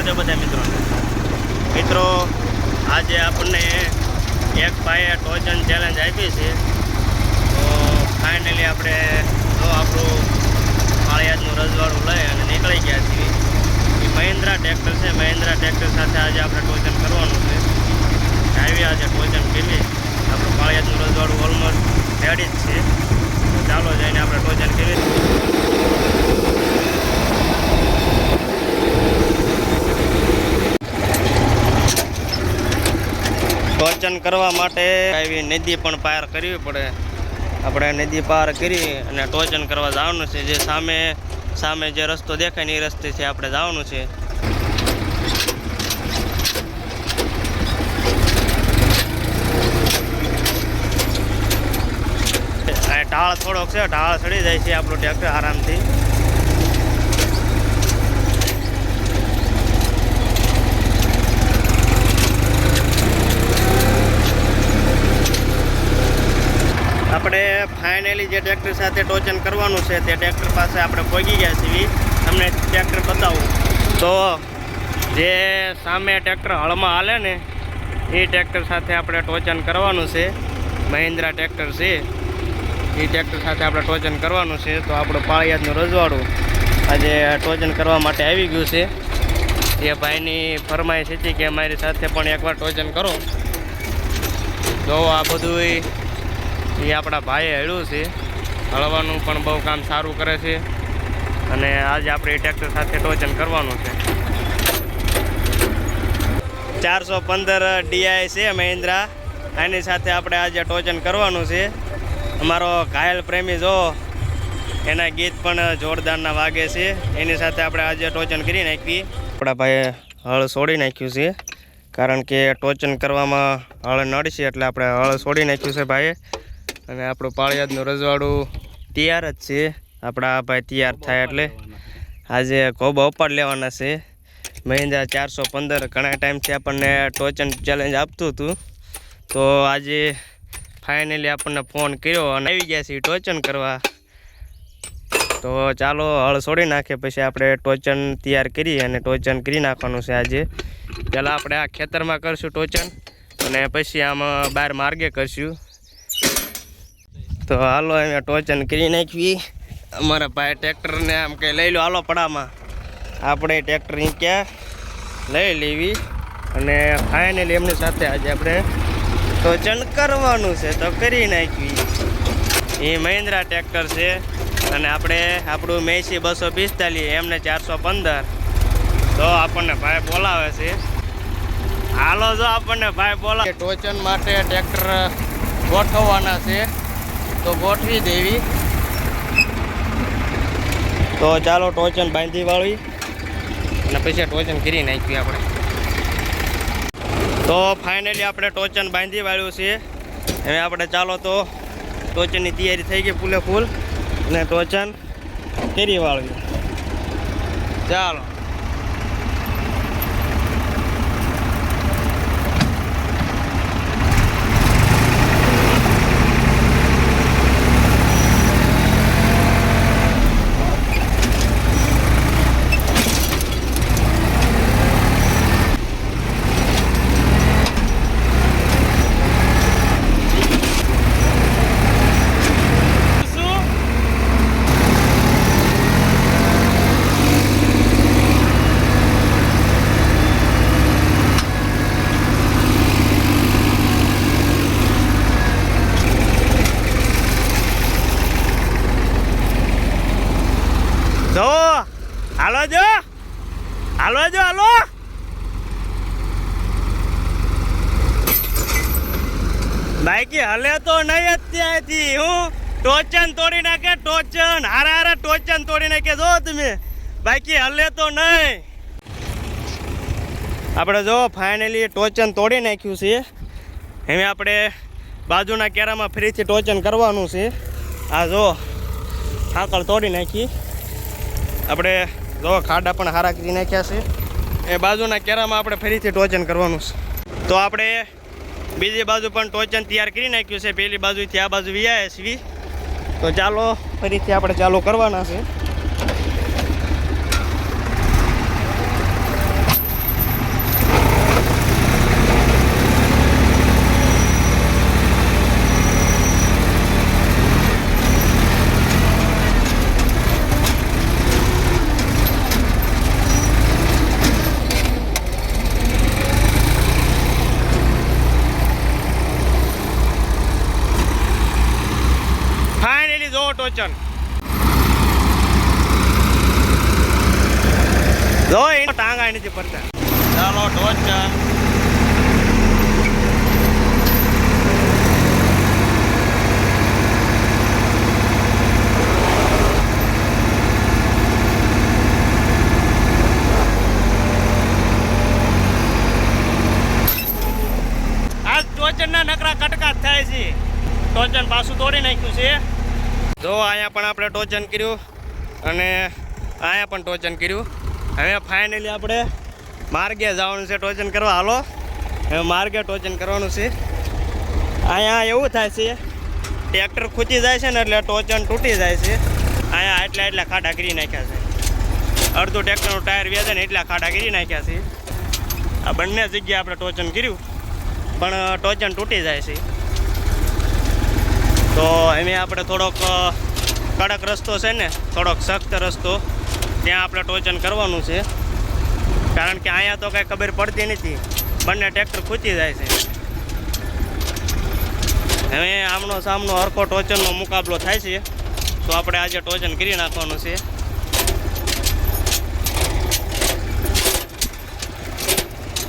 મહાદેવ બધા મિત્રો આજે આપણને એક ભાઈએ ટોચન ચેલેન્જ આપી છે. તો ફાઇનલી આપણે જો આપણું માળિયાદનું રજવાડું લઈ અને નીકળી ગયા છીએ. એ મહિન્દ્રા ટ્રેક્ટર છે. મહિન્દ્રા ટ્રેક્ટર સાથે આજે આપણે ટોચન કરવાનું છે. આવી આજે ટોચન કરી આપણું માળિયાદનું રજવાડું ઓલમોસ્ટ રેડી જ છે. તો ચાલો જઈને આપણે ટોચન કરી. ટોચન કરવા માટે આવી નદી પણ પાર કરવી પડે. આપણે નદી પાર કરી અને ટોચન કરવા જવાનું છે. જે સામે જે રસ્તો દેખાય ને એ રસ્તેથી આપણે જવાનું છે. આ ઢાળ થોડોક છે, ઢાળ ચડી જાય છે આપણું ટ્રેક્ટર આરામથી. આપણે ફાઇનલી જે ટ્રેક્ટર સાથે ટોચન કરવાનું છે તે ટ્રેક્ટર પાસે આપણે પહોંચી ગયા છીએ. તમને ટ્રેક્ટર બતાવું તો જે સામે ટ્રેક્ટર હળમાં હાલે ને એ ટ્રેક્ટર સાથે આપણે ટોચન કરવાનું છે. મહિન્દ્રા ટ્રેક્ટર છે એ ટ્રેક્ટર સાથે આપણે ટોચન કરવાનું છે. તો આપણું પાળિયાદનું રજવાડું આજે ટોચન કરવા માટે આવી ગયું છે. એ ભાઈની ફરમાઈશ હતી કે અમારી સાથે પણ એકવાર ટોચન કરો. તો આ બધું એ આપણા ભાઈએ હળ્યું છે. હળવાનું પણ બહુ કામ સારું કરે છે. અને આજે આપણે ટ્રેક્ટર સાથે ટોચન કરવાનું છે. 415 DI છે મહિન્દ્રા. આની સાથે આપણે આજે ટોચન કરવાનું છે. અમારો ઘાયલ પ્રેમી જો એના ગીત પણ જોરદારના વાગે છે. એની સાથે આપણે આજે ટોચન કરી નાખી. આપણા ભાઈએ હળ છોડી નાખ્યું છે કારણ કે ટોચન કરવામાં હળ નડશે એટલે આપણે હળ છોડી નાખ્યું છે ભાઈએ. અને આપણું પાળિયાદનું રજવાડું તૈયાર જ છે. આપણા ભાઈ તૈયાર થાય એટલે આજે કોબા ઉપાડ લેવાના છે. મહિન્દ્રા 415 ઘણા ટાઈમથી આપણને ટોચન ચેલેન્જ આપતું હતું. તો આજે ફાઇનલી આપણને ફોન કર્યો અને આવી ગયા છીએ ટોચન કરવા. તો ચાલો હળ છોડી નાખીએ પછી આપણે ટોચન તૈયાર કરી અને ટોચન કરી નાખવાનું છે. આજે પહેલાં આપણે આ ખેતરમાં કરશું ટોચન અને પછી આમાં બહાર માર્ગે કરશું. તો હાલો અમે ટોચન કરી નાખવી. અમારા ભાઈ ટ્રેક્ટરને આમ કંઈ લઈ લો હાલો પડામાં. આપણે ટ્રેક્ટર ક્યાં લઈ લેવી અને ફાઇનલી એમની સાથે આજે આપણે ટોચન કરવાનું છે. તો કરી નાખવી. એ મહિન્દ્રા ટ્રેક્ટર છે અને આપણે આપણું મેસી 245 એમને 415. તો આપણને ભાઈ બોલાવે છે. હાલો જો આપણને ભાઈ બોલાવે. ટોચન માટે ટ્રેક્ટર ગોઠવવાના છે તો ગોઠવી દેવી. તો ચાલો ટોચન બાંધી વાળી અને પછી ટોચન કરી નાખીએ આપણે. તો ફાઇનલી આપણે ટોચન બાંધી વાળ્યું છે. હવે આપણે ચાલો તો ટોચનની તૈયારી થઈ ગઈ ફૂલે ફૂલ અને ટોચન કરી વાળવી. ચાલો જો હાલો જો બાઈકી હલે તો નહીં અત્યારથી. હું ટોચન તોડી નાખે ટોચન હારા ટોચન તોડી નાખે. જો તમે બાઈકી હલે તો નહીં. આપણે જો ફાઇનલી ટોચન તોડી નાખ્યું છે. હવે આપણે બાજુના કેરામાં ફરીથી ટોચન કરવાનું છે. આ જો સાંકળ તોડી નાખી. આપણે જો ખાડા પણ હારા કરી નાખ્યા છે. એ બાજુના કેરામાં આપણે ફરીથી ટોચન કરવાનું છે. તો આપણે બીજી બાજુ પણ ટોચન તૈયાર કરી નાખ્યું છે. પેલી બાજુથી આ બાજુ વિયા છીએ. તો ચાલો ફરીથી આપણે ચાલુ કરવાના છે. ટાંગા નથી પડતા. ચાલો ટોચન. આજ ટોચનના નકરા કટકા થાય છે. ટોચન પાછું તોડી નાખ્યું છે. જો અહીંયા પણ આપણે ટોચન કર્યું અને અહીંયા પણ ટોચન કર્યું. હવે ફાઇનલી આપણે માર્ગે જવાનું છે ટોચન કરવા. હાલો હવે માર્ગે ટોચન કરવાનું છે. અહીંયા એવું થાય છે ટ્રેક્ટર ખૂંચી જાય છે ને એટલે ટોચન તૂટી જાય છે. અહીંયા એટલા ખાડા કરી નાખ્યા છે. અડધું ટ્રેક્ટરનું ટાયર વ્યાજે ને એટલા ખાડા કરી નાખ્યા છે. આ બંને જગ્યાએ આપણે ટોચન કર્યું પણ ટોચન તૂટી જાય છે. તો એમ આપણે થોડોક કડક રસ્તો છે ને, થોડોક સખ્ત રસ્તો, ત્યાં આપણે ટોચન કરવાનું છે. કારણ કે અહીંયા તો કાંઈ ખબર પડતી નથી, બંને ટ્રેક્ટર ખૂંચી જાય છે. હવે આમનો સામનો હરખો ટોચનનો મુકાબલો થાય છે તો આપણે આજે ટોચન કરી નાખવાનું છે.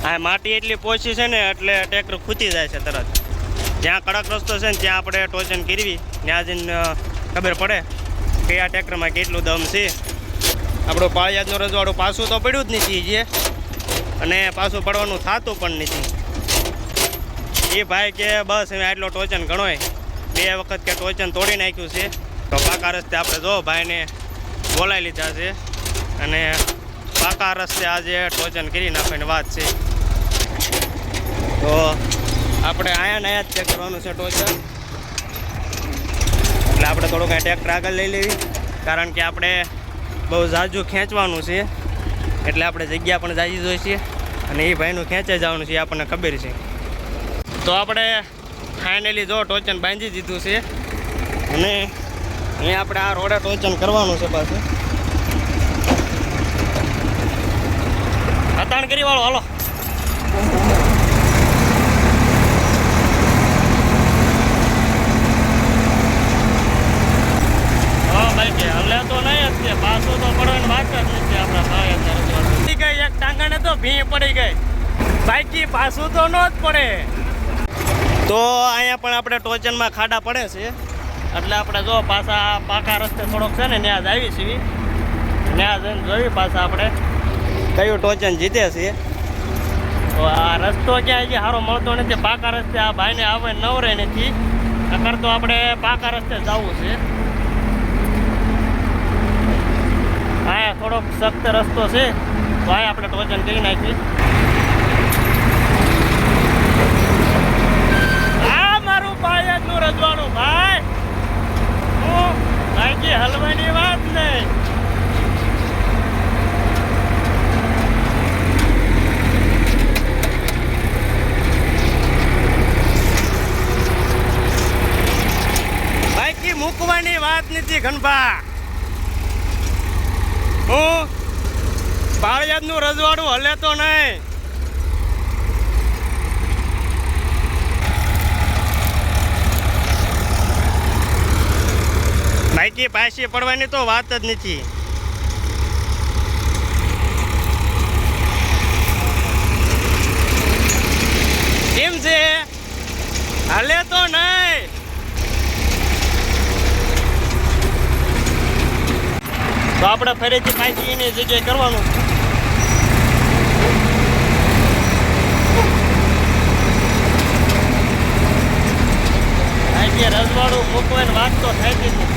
આ માટી એટલી પોચી છે ને એટલે ટ્રેક્ટર ખૂંચી જાય છે તરત. જ્યાં કડક રસ્તો છે ને ત્યાં આપણે ટોચન કરવી, ત્યાં જઈને ખબર પડે કે આ ટ્રેક્ટરમાં કેટલું દમ છે. આપણું પાળિયાદનું રજવાડું પાછું તો પડ્યું જ નથી જે, અને પાછું પડવાનું થતું પણ નથી. એ ભાઈ કે બસ હવે આટલો ટોચન ગણોય, 2 વખત કે ટોચન તોડી નાખ્યું છે. તો પાકા રસ્તે આપણે જો ભાઈને બોલાવી લીધા છે અને પાકા રસ્તે આજે ટોચન કરી નાખવાની વાત છે. તો આપણે અહીંયા જ ચેક કરવાનું છે ટોચન. એટલે આપણે થોડું કાંઈ ટ્રેક્ટર આગળ લઈ લેવી, કારણ કે આપણે બહુ ઝાઝું ખેંચવાનું છે એટલે આપણે જગ્યા પણ ઝાઝી જોઈશે અને એ ભાઈનું ખેંચાઈ જવાનું છે આપણને ખબર છે. તો આપણે ફાઇનલી જો ટોચન બાંધી દીધું છે અને અહીંયા આપણે આ રોડે ટોચન કરવાનું છે પાછું. હતાણ કરી વાળો હાલો. ભાઈ કે હલે તો નહીં જ, પાછું તો પડવાની વાત જ નથી. આપણા ભાઈ અત્યારે ગઈ એક ટાંગાને તો ભીં પડી ગઈ, બાકી પાછું તો ન જ પડે. તો અહીંયા પણ આપણે ટોચનમાં ખાડા પડે છે એટલે આપણે જો પાછા પાકા રસ્તે થોડોક છે ને ત્યાં જ આવી છીએ. ત્યાં જઈને જોઈ પાછા આપણે કયું ટોચન જીતે છે. તો આ રસ્તો ક્યાં હજી સારો મળતો નથી. પાકા રસ્તે આ ભાઈને આવે નવરે નથી, નકર તો આપણે પાકા રસ્તે જવું છે. અહીંયા થોડોક સખ્ત રસ્તો છે તો અહીંયા આપણે ટોચન કરી નાખીએ. આ મારું પાળિયાદનું રજવાડું ભાઈ, હું બાકી હલવાની વાત નહીં. બાકી મૂકવાની વાત નથી ઘનભા. હું પાળિયાદનું રજવાડું હલે તો નહીં. બાકી પાછી પડવાની તો વાત જ નથી. કેમ છે હલે તો નહીં. તો આપણે ફરીથી પાછી એની જગ્યાએ કરવાનું. રજવાડું મૂકવાની વાત તો થાય જ નથી.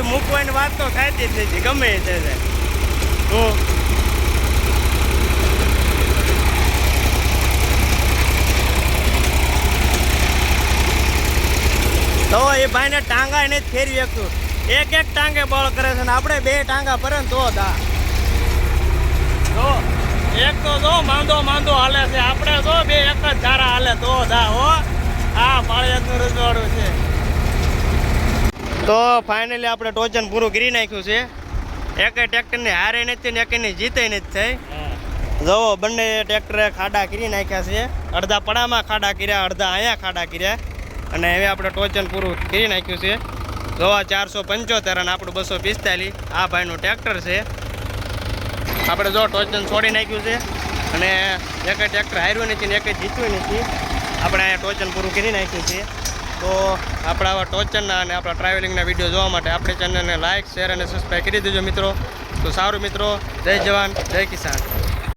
મૂકવાની વાત તો થતી જ નથી ગમે એ છે. તો એ ભાઈને ટાંગા એને જ ફેરવી શકતું. એક ટાંગે બળ કરે છે ને આપણે 2 ટાંગા ભરે ને તો દા. જો એક તો જો માંદો હાલે છે, આપણે જો 2 એક જ ધારા હાલે તો જાતનું રજવાડું છે. તો ફાઇનલી આપણે ટોચન પૂરું કરી નાખ્યું છે. એકે ટ્રેક્ટરની હારે નથી ને એકેની જીતે નથી થઈ. જુઓ બંને ટ્રેક્ટરે ખાડા કરી નાખ્યા છે. અડધા પડામાં ખાડા કર્યા, અડધા અહીંયા ખાડા કર્યા. અને હવે આપણે ટોચન પૂરું કરી નાખ્યું છે. જોવા 475 અને આપણું 245. આ ભાઈનું ટ્રેક્ટર છે. આપણે જો ટોચન છોડી નાખ્યું છે અને એક ટ્રેક્ટર હાર્યું નથી ને એક જીત્યું નથી. આપણે અહીંયા ટોચન પૂરું કરી નાખ્યું છે. તો આપણા આવા ટોચનના અને આપણા ટ્રાવેલિંગના વિડીયો જોવા માટે આપણી ચેનલને લાઇક, શેર અને સબસ્ક્રાઈબ કરી દેજો મિત્રો. તો સારું મિત્રો, જય જવાન, જય કિસાન.